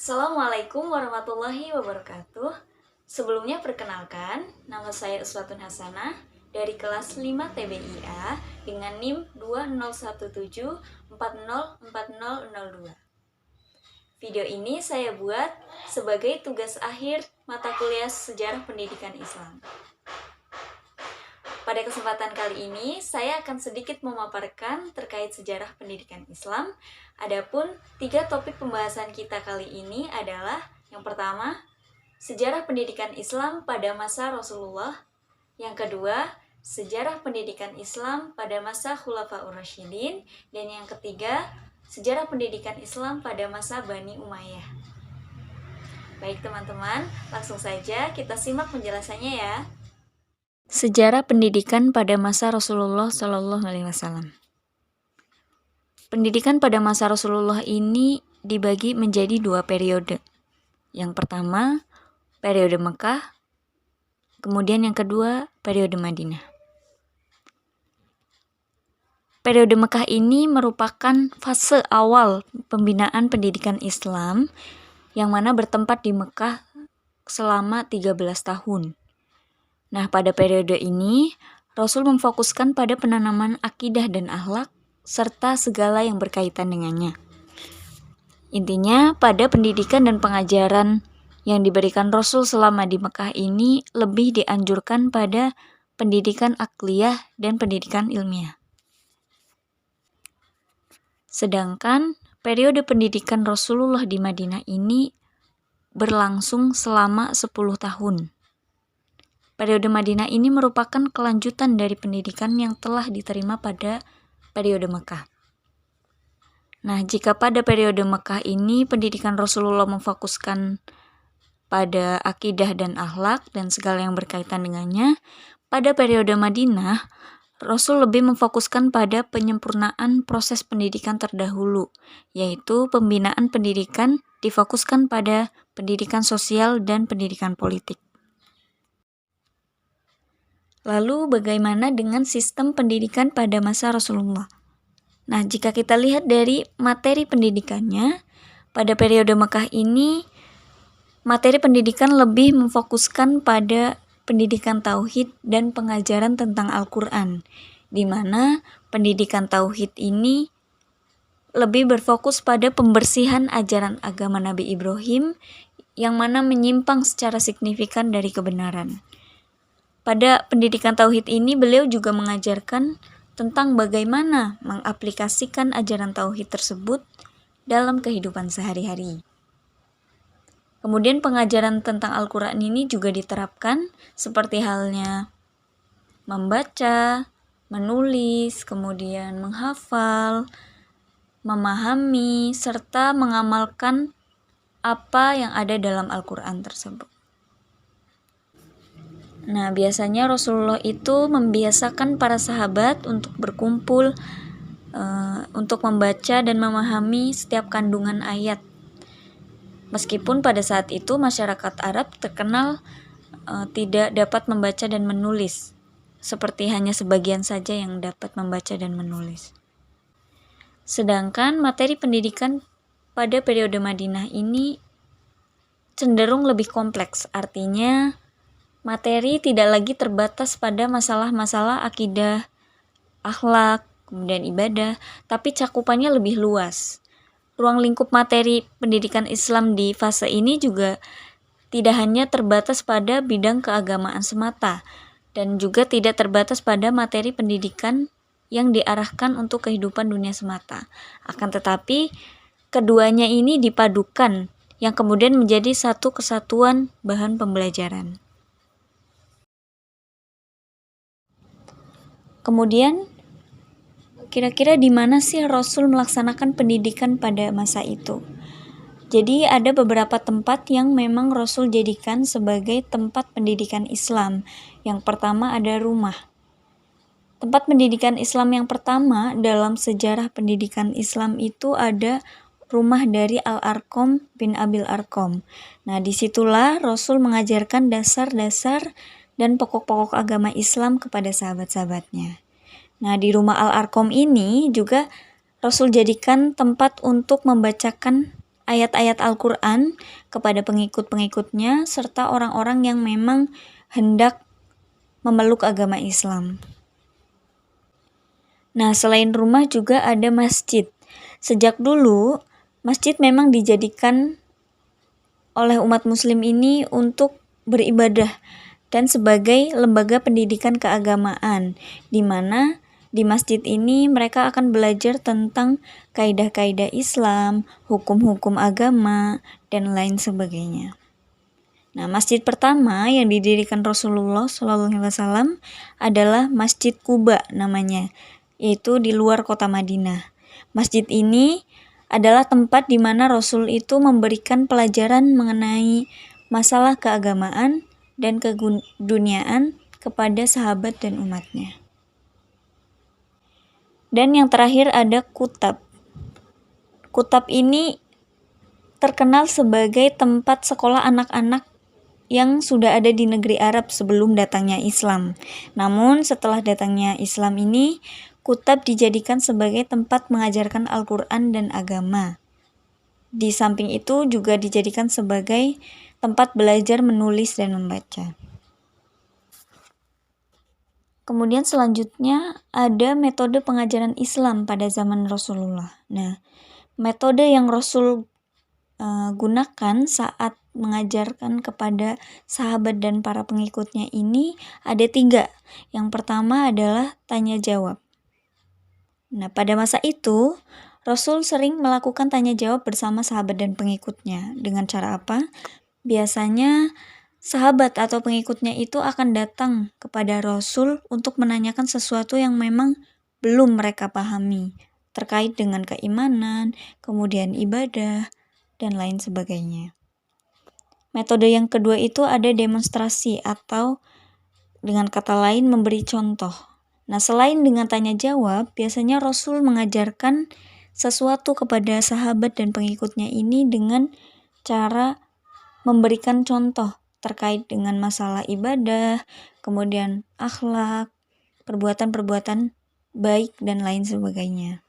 Assalamualaikum warahmatullahi wabarakatuh. Sebelumnya perkenalkan, nama saya Uswatun Hasanah dari kelas 5 TBIA dengan NIM 2017404002. Video ini saya buat sebagai tugas akhir mata kuliah Sejarah Pendidikan Islam. Pada kesempatan kali ini, saya akan sedikit memaparkan terkait sejarah pendidikan Islam. Adapun 3 topik pembahasan kita kali ini adalah yang pertama, sejarah pendidikan Islam pada masa Rasulullah. Yang kedua, sejarah pendidikan Islam pada masa Khulafaur Rasyidin. Dan yang ketiga, sejarah pendidikan Islam pada masa Bani Umayyah. Baik teman-teman, langsung saja kita simak penjelasannya ya. Sejarah pendidikan pada masa Rasulullah SAW. Pendidikan pada masa Rasulullah ini dibagi menjadi 2 periode. Yang pertama, periode Mekah, kemudian yang kedua, periode Madinah. Periode Mekah ini merupakan fase awal pembinaan pendidikan Islam yang mana bertempat di Mekah selama 13 tahun. Nah, pada periode ini, Rasul memfokuskan pada penanaman akidah dan akhlak, serta segala yang berkaitan dengannya. Intinya, pada pendidikan dan pengajaran yang diberikan Rasul selama di Mekah ini lebih dianjurkan pada pendidikan akliyah dan pendidikan ilmiah. Sedangkan, periode pendidikan Rasulullah di Madinah ini berlangsung selama 10 tahun. Periode Madinah ini merupakan kelanjutan dari pendidikan yang telah diterima pada periode Mekah. Nah, jika pada periode Mekah ini pendidikan Rasulullah memfokuskan pada akidah dan akhlak dan segala yang berkaitan dengannya, pada periode Madinah, Rasul lebih memfokuskan pada penyempurnaan proses pendidikan terdahulu, yaitu pembinaan pendidikan difokuskan pada pendidikan sosial dan pendidikan politik. Lalu bagaimana dengan sistem pendidikan pada masa Rasulullah? Nah, jika kita lihat dari materi pendidikannya, pada periode Mekah ini, materi pendidikan lebih memfokuskan pada pendidikan tauhid dan pengajaran tentang Al-Quran, di mana pendidikan tauhid ini lebih berfokus pada pembersihan ajaran agama Nabi Ibrahim yang mana menyimpang secara signifikan dari kebenaran. Pada pendidikan tauhid ini beliau juga mengajarkan tentang bagaimana mengaplikasikan ajaran tauhid tersebut dalam kehidupan sehari-hari. Kemudian pengajaran tentang Al-Quran ini juga diterapkan seperti halnya membaca, menulis, kemudian menghafal, memahami, serta mengamalkan apa yang ada dalam Al-Quran tersebut. Nah, biasanya Rasulullah itu membiasakan para sahabat untuk berkumpul untuk membaca dan memahami setiap kandungan ayat. Meskipun pada saat itu masyarakat Arab terkenal tidak dapat membaca dan menulis, seperti hanya sebagian saja yang dapat membaca dan menulis. Sedangkan materi pendidikan pada periode Madinah ini cenderung lebih kompleks, artinya materi tidak lagi terbatas pada masalah-masalah akidah, akhlak, kemudian ibadah, tapi cakupannya lebih luas. Ruang lingkup materi pendidikan Islam di fase ini juga tidak hanya terbatas pada bidang keagamaan semata, dan juga tidak terbatas pada materi pendidikan yang diarahkan untuk kehidupan dunia semata. Akan tetapi, keduanya ini dipadukan, yang kemudian menjadi satu kesatuan bahan pembelajaran. Kemudian, kira-kira di mana sih Rasul melaksanakan pendidikan pada masa itu? Jadi ada beberapa tempat yang memang Rasul jadikan sebagai tempat pendidikan Islam. Yang pertama ada rumah. Tempat pendidikan Islam yang pertama dalam sejarah pendidikan Islam itu ada rumah dari Al-Arqam bin Abil Arqam. Nah, disitulah Rasul mengajarkan dasar-dasar dan pokok-pokok agama Islam kepada sahabat-sahabatnya. Nah, di rumah Al-Arqam ini juga Rasul jadikan tempat untuk membacakan ayat-ayat Al-Quran kepada pengikut-pengikutnya serta orang-orang yang memang hendak memeluk agama Islam. Nah, selain rumah juga ada masjid. Sejak dulu, masjid memang dijadikan oleh umat muslim ini untuk beribadah dan sebagai lembaga pendidikan keagamaan, di mana di masjid ini mereka akan belajar tentang kaidah-kaidah Islam, hukum-hukum agama, dan lain sebagainya. Nah, masjid pertama yang didirikan Rasulullah SAW adalah Masjid Quba namanya, yaitu di luar kota Madinah. Masjid ini adalah tempat di mana Rasul itu memberikan pelajaran mengenai masalah keagamaan dan keduniaan kepada sahabat dan umatnya. Dan yang terakhir ada Kutab. Kutab ini terkenal sebagai tempat sekolah anak-anak yang sudah ada di negeri Arab sebelum datangnya Islam. Namun setelah datangnya Islam ini, Kutab dijadikan sebagai tempat mengajarkan Al-Quran dan agama. Di samping itu juga dijadikan sebagai tempat belajar menulis dan membaca. Kemudian selanjutnya ada metode pengajaran Islam pada zaman Rasulullah. Nah, metode yang Rasul gunakan saat mengajarkan kepada sahabat dan para pengikutnya ini ada 3. Yang pertama adalah tanya jawab. Nah, pada masa itu Rasul sering melakukan tanya jawab bersama sahabat dan pengikutnya. Dengan cara apa? Biasanya sahabat atau pengikutnya itu akan datang kepada Rasul untuk menanyakan sesuatu yang memang belum mereka pahami terkait dengan keimanan, kemudian ibadah, dan lain sebagainya. Metode yang kedua itu ada demonstrasi atau dengan kata lain memberi contoh. Nah, selain dengan tanya jawab, biasanya Rasul mengajarkan sesuatu kepada sahabat dan pengikutnya ini dengan cara memberikan contoh terkait dengan masalah ibadah, kemudian akhlak, perbuatan-perbuatan baik, dan lain sebagainya.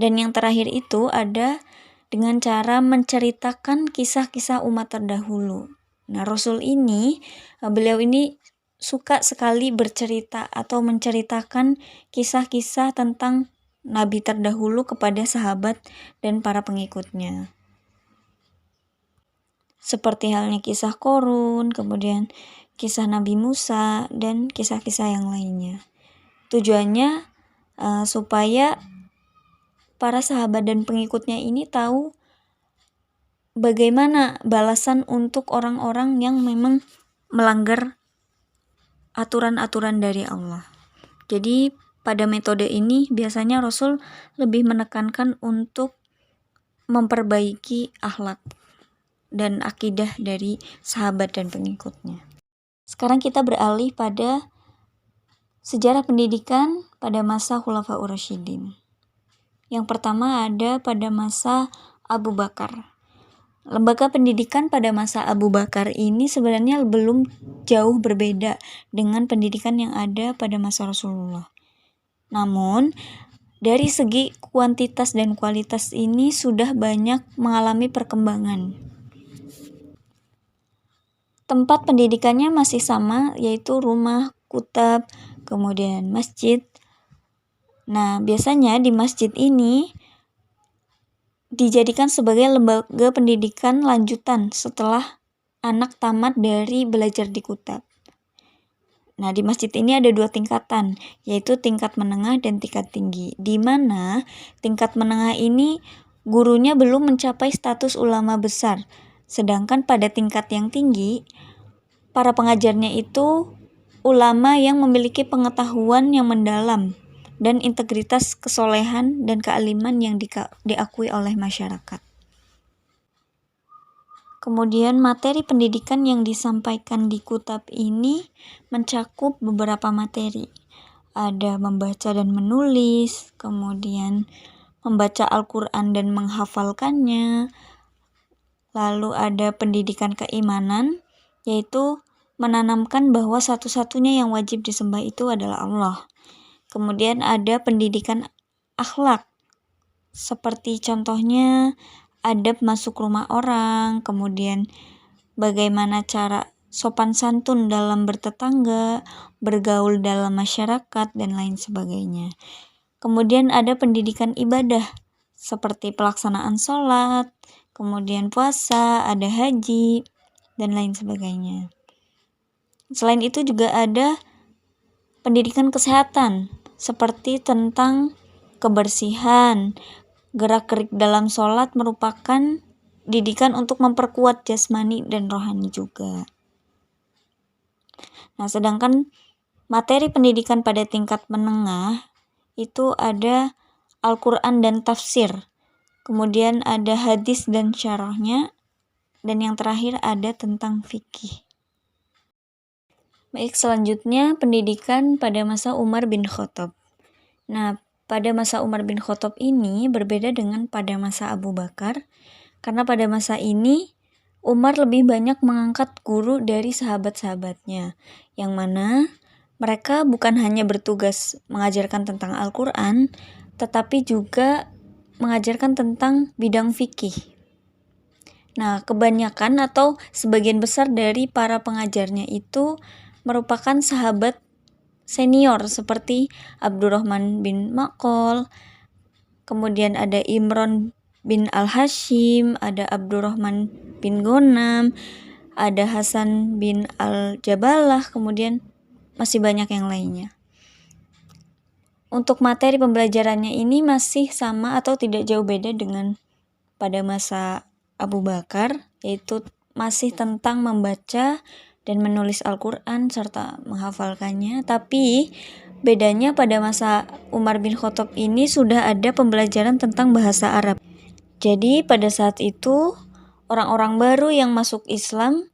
Dan yang terakhir itu ada dengan cara menceritakan kisah-kisah umat terdahulu. Nah, beliau ini suka sekali bercerita atau menceritakan kisah-kisah tentang nabi terdahulu kepada sahabat dan para pengikutnya. Seperti halnya kisah Qorun, kemudian kisah Nabi Musa, dan kisah-kisah yang lainnya. Tujuannya supaya para sahabat dan pengikutnya ini tahu bagaimana balasan untuk orang-orang yang memang melanggar aturan-aturan dari Allah. Jadi pada metode ini biasanya Rasul lebih menekankan untuk memperbaiki akhlak dan akidah dari sahabat dan pengikutnya. Sekarang kita beralih pada sejarah pendidikan pada masa Khulafaur Rasyidin. Yang pertama ada pada masa Abu Bakar. Lembaga pendidikan pada masa Abu Bakar ini sebenarnya belum jauh berbeda dengan pendidikan yang ada pada masa Rasulullah. Namun, dari segi kuantitas dan kualitas ini sudah banyak mengalami perkembangan. Tempat pendidikannya masih sama, yaitu rumah, kutab, kemudian masjid. Nah, biasanya di masjid ini dijadikan sebagai lembaga pendidikan lanjutan setelah anak tamat dari belajar di kutab. Nah, di masjid ini ada 2 tingkatan, yaitu tingkat menengah dan tingkat tinggi, di mana tingkat menengah ini gurunya belum mencapai status ulama besar, sedangkan pada tingkat yang tinggi, para pengajarnya itu ulama yang memiliki pengetahuan yang mendalam dan integritas kesolehan dan kealiman yang diakui oleh masyarakat. Kemudian materi pendidikan yang disampaikan di kutab ini mencakup beberapa materi. Ada membaca dan menulis, kemudian membaca Al-Quran dan menghafalkannya. Lalu ada pendidikan keimanan, yaitu menanamkan bahwa satu-satunya yang wajib disembah itu adalah Allah. Kemudian ada pendidikan akhlak, seperti contohnya adab masuk rumah orang, kemudian bagaimana cara sopan santun dalam bertetangga, bergaul dalam masyarakat, dan lain sebagainya. Kemudian ada pendidikan ibadah, seperti pelaksanaan sholat, kemudian puasa, ada haji, dan lain sebagainya. Selain itu juga ada pendidikan kesehatan, seperti tentang kebersihan. Gerak-gerik dalam sholat merupakan didikan untuk memperkuat jasmani dan rohani juga. Nah, sedangkan materi pendidikan pada tingkat menengah itu ada Al-Quran dan tafsir, kemudian ada hadis dan syarahnya, dan yang terakhir ada tentang fikih. Baik, selanjutnya pendidikan pada masa Umar bin Khattab. Nah, pada masa Umar bin Khattab ini berbeda dengan pada masa Abu Bakar, karena pada masa ini Umar lebih banyak mengangkat guru dari sahabat-sahabatnya, yang mana mereka bukan hanya bertugas mengajarkan tentang Al-Quran, tetapi juga mengajarkan tentang bidang fikih. Nah, kebanyakan atau sebagian besar dari para pengajarnya itu merupakan sahabat senior seperti Abdurrahman bin Makol, kemudian ada Imron bin Al-Hashim, ada Abdurrahman bin Ghanam, ada Hasan bin Al-Jabalah, kemudian masih banyak yang lainnya. Untuk materi pembelajarannya ini masih sama atau tidak jauh beda dengan pada masa Abu Bakar, yaitu masih tentang membaca dan menulis Al-Quran serta menghafalkannya, tapi bedanya pada masa Umar bin Khattab ini sudah ada pembelajaran tentang bahasa Arab. Jadi pada saat itu orang-orang baru yang masuk Islam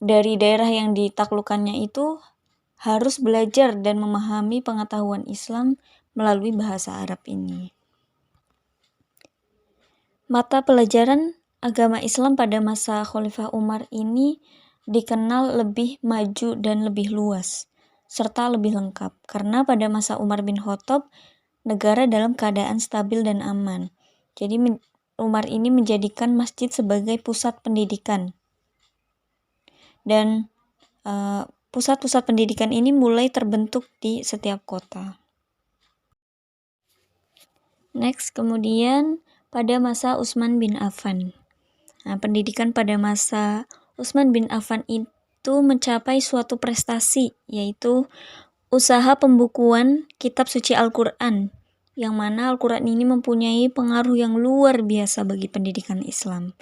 dari daerah yang ditaklukkannya itu harus belajar dan memahami pengetahuan Islam melalui bahasa Arab ini. Mata pelajaran agama Islam pada masa Khalifah Umar ini dikenal lebih maju dan lebih luas, serta lebih lengkap, karena pada masa Umar bin Khattab, negara dalam keadaan stabil dan aman. Jadi Umar ini menjadikan masjid sebagai pusat pendidikan. Dan pusat-pusat pendidikan ini mulai terbentuk di setiap kota. Next, kemudian pada masa Utsman bin Affan. Nah, pendidikan pada masa Utsman bin Affan itu mencapai suatu prestasi, yaitu usaha pembukuan kitab suci Al-Quran, yang mana Al-Quran ini mempunyai pengaruh yang luar biasa bagi pendidikan Islam.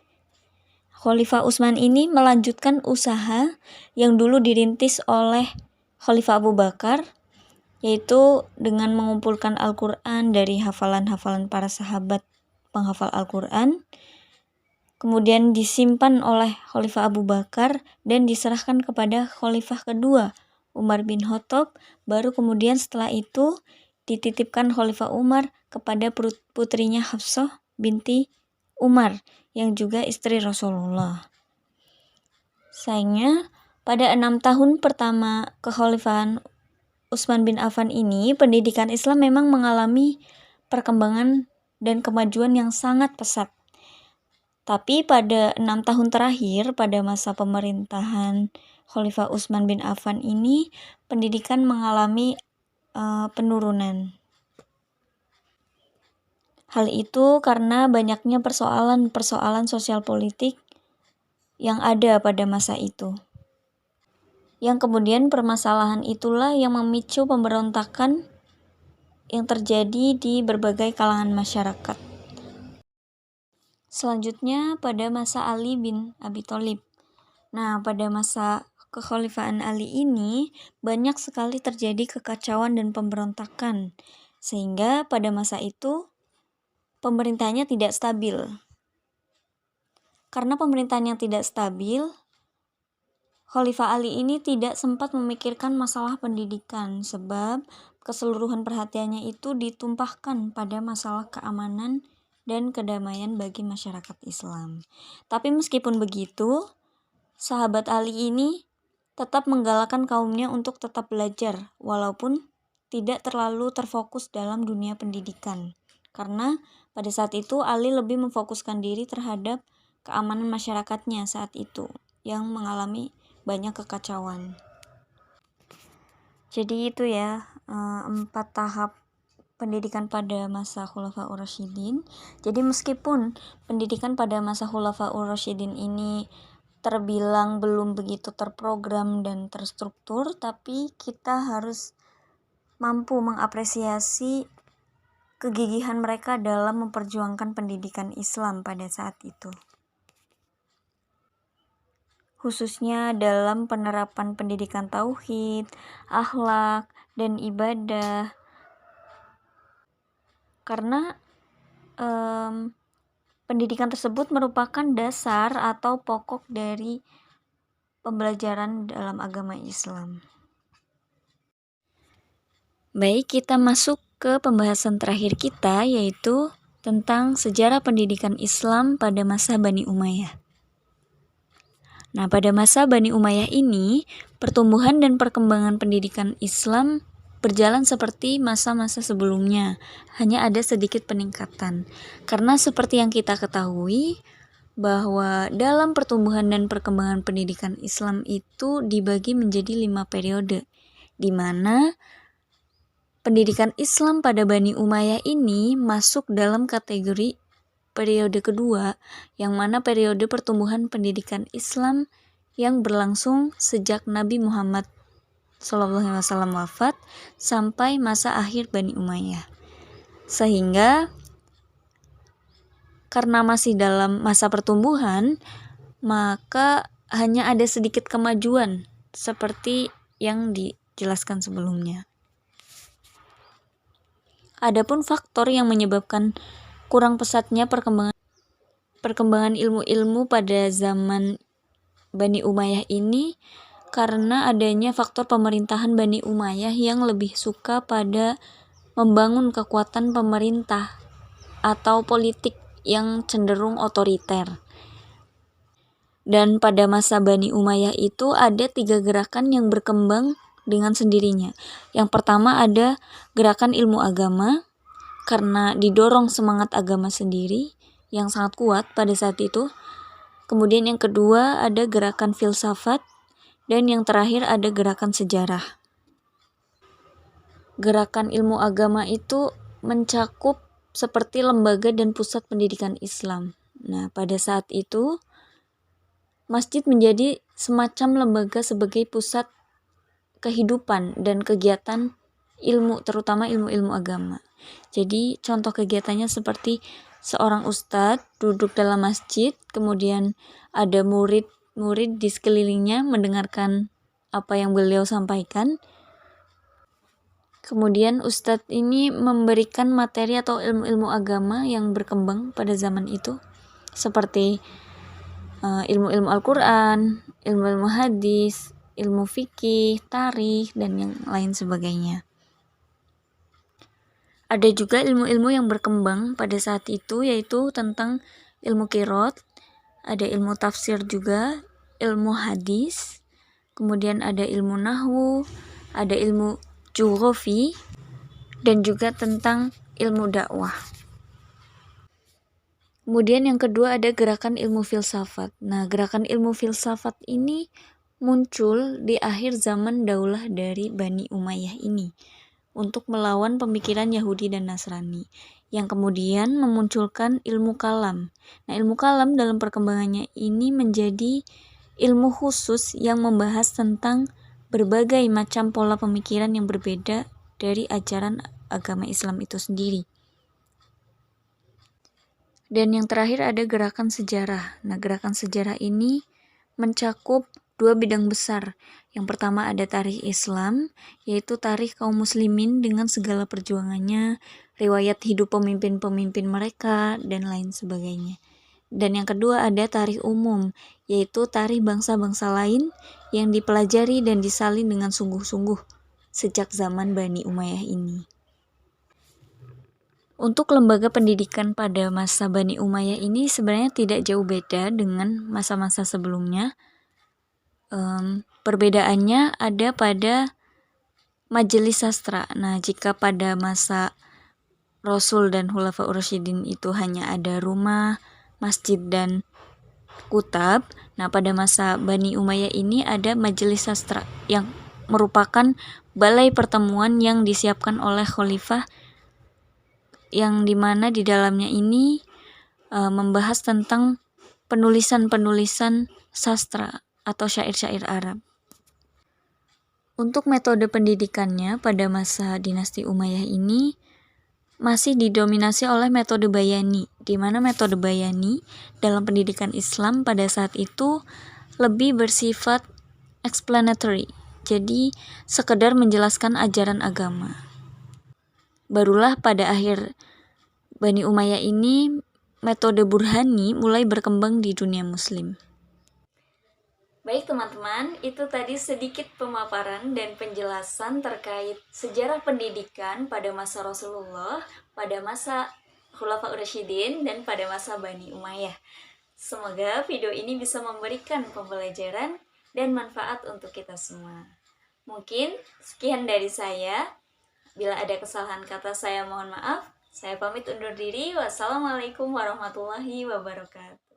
Khalifah Utsman ini melanjutkan usaha yang dulu dirintis oleh Khalifah Abu Bakar, yaitu dengan mengumpulkan Al-Quran dari hafalan-hafalan para sahabat penghafal Al-Quran, kemudian disimpan oleh Khalifah Abu Bakar dan diserahkan kepada Khalifah kedua, Umar bin Khattab, baru kemudian setelah itu dititipkan Khalifah Umar kepada putrinya Hafsah binti Umar, yang juga istri Rasulullah. Sayangnya, pada 6 tahun pertama kekhalifahan Utsman bin Affan ini, pendidikan Islam memang mengalami perkembangan dan kemajuan yang sangat pesat. Tapi pada 6 tahun terakhir, pada masa pemerintahan Khalifah Utsman bin Affan ini, pendidikan mengalami penurunan. Hal itu karena banyaknya persoalan-persoalan sosial politik yang ada pada masa itu. Yang kemudian permasalahan itulah yang memicu pemberontakan yang terjadi di berbagai kalangan masyarakat. Selanjutnya pada masa Ali bin Abi Thalib. Nah, pada masa kekhalifahan Ali ini banyak sekali terjadi kekacauan dan pemberontakan, sehingga pada masa itu pemerintahnya tidak stabil. Karena pemerintahan yang tidak stabil, Khalifah Ali ini tidak sempat memikirkan masalah pendidikan, sebab keseluruhan perhatiannya itu ditumpahkan pada masalah keamanan dan kedamaian bagi masyarakat Islam. Tapi meskipun begitu, sahabat Ali ini tetap menggalakkan kaumnya untuk tetap belajar, walaupun tidak terlalu terfokus dalam dunia pendidikan. Karena pada saat itu Ali lebih memfokuskan diri terhadap keamanan masyarakatnya saat itu yang mengalami banyak kekacauan. Jadi itu ya 4 tahap pendidikan pada masa Khulafaur Rasyidin. Jadi meskipun pendidikan pada masa Khulafaur Rasyidin ini terbilang belum begitu terprogram dan terstruktur, tapi kita harus mampu mengapresiasi kegigihan mereka dalam memperjuangkan pendidikan Islam pada saat itu. Khususnya dalam penerapan pendidikan tauhid, akhlak, dan ibadah. Karena pendidikan tersebut merupakan dasar atau pokok dari pembelajaran dalam agama Islam. Baik, kita masuk ke pembahasan terakhir kita, yaitu tentang sejarah pendidikan Islam pada masa Bani Umayyah. Nah, pada masa Bani Umayyah ini, pertumbuhan dan perkembangan pendidikan Islam berjalan seperti masa-masa sebelumnya, hanya ada sedikit peningkatan. Karena seperti yang kita ketahui, bahwa dalam pertumbuhan dan perkembangan pendidikan Islam itu dibagi menjadi 5 periode, di mana pendidikan Islam pada Bani Umayyah ini masuk dalam kategori periode kedua, yang mana periode pertumbuhan pendidikan Islam yang berlangsung sejak Nabi Muhammad SAW wafat sampai masa akhir Bani Umayyah. Sehingga karena masih dalam masa pertumbuhan, maka hanya ada sedikit kemajuan seperti yang dijelaskan sebelumnya. Adapun faktor yang menyebabkan kurang pesatnya perkembangan ilmu-ilmu pada zaman Bani Umayyah ini karena adanya faktor pemerintahan Bani Umayyah yang lebih suka pada membangun kekuatan pemerintah atau politik yang cenderung otoriter. Dan pada masa Bani Umayyah itu ada 3 gerakan yang berkembang dengan sendirinya. Yang pertama ada gerakan ilmu agama, karena didorong semangat agama sendiri yang sangat kuat pada saat itu. Kemudian yang kedua ada gerakan filsafat, dan yang terakhir ada gerakan sejarah. Gerakan ilmu agama itu mencakup seperti lembaga dan pusat pendidikan Islam. Nah, pada saat itu masjid menjadi semacam lembaga sebagai pusat kehidupan dan kegiatan ilmu, terutama ilmu-ilmu agama. Jadi contoh kegiatannya seperti seorang ustadz duduk dalam masjid, kemudian ada murid-murid di sekelilingnya mendengarkan apa yang beliau sampaikan. Kemudian ustadz ini memberikan materi atau ilmu-ilmu agama yang berkembang pada zaman itu, seperti ilmu-ilmu Al-Quran, ilmu-ilmu hadis, ilmu fikih, tarikh, dan yang lain sebagainya. Ada juga ilmu-ilmu yang berkembang pada saat itu, yaitu tentang ilmu qiraat, ada ilmu tafsir juga, ilmu hadis, kemudian ada ilmu nahwu, ada ilmu geografi, dan juga tentang ilmu dakwah. Kemudian yang kedua ada gerakan ilmu filsafat. Nah, gerakan ilmu filsafat ini muncul di akhir zaman daulah dari Bani Umayyah ini untuk melawan pemikiran Yahudi dan Nasrani, yang kemudian memunculkan ilmu kalam. Nah, ilmu kalam dalam perkembangannya ini menjadi ilmu khusus yang membahas tentang berbagai macam pola pemikiran yang berbeda dari ajaran agama Islam itu sendiri. Dan yang terakhir ada gerakan sejarah. Nah, gerakan sejarah ini mencakup 2 bidang besar. Yang pertama ada tarikh Islam, yaitu tarikh kaum muslimin dengan segala perjuangannya, riwayat hidup pemimpin-pemimpin mereka, dan lain sebagainya. Dan yang kedua ada tarikh umum, yaitu tarikh bangsa-bangsa lain yang dipelajari dan disalin dengan sungguh-sungguh sejak zaman Bani Umayyah ini. Untuk lembaga pendidikan pada masa Bani Umayyah ini sebenarnya tidak jauh beda dengan masa-masa sebelumnya. Perbedaannya ada pada majelis sastra. Nah, jika pada masa Rasul dan Khulafaur Rasyidin itu hanya ada rumah, masjid, dan kutab. Nah, pada masa Bani Umayyah ini ada majelis sastra yang merupakan balai pertemuan yang disiapkan oleh khalifah, yang dimana di dalamnya ini membahas tentang penulisan-penulisan sastra atau syair-syair Arab. Untuk metode pendidikannya pada masa dinasti Umayyah ini masih didominasi oleh metode Bayani, di mana metode Bayani dalam pendidikan Islam pada saat itu lebih bersifat explanatory, jadi sekedar menjelaskan ajaran agama. Barulah pada akhir Bani Umayyah ini metode Burhani mulai berkembang di dunia muslim. Baik teman-teman, itu tadi sedikit pemaparan dan penjelasan terkait sejarah pendidikan pada masa Rasulullah, pada masa Khulafaur Rasyidin, dan pada masa Bani Umayyah. Semoga video ini bisa memberikan pembelajaran dan manfaat untuk kita semua. Mungkin sekian dari saya. Bila ada kesalahan kata saya mohon maaf. Saya pamit undur diri. Wassalamualaikum warahmatullahi wabarakatuh.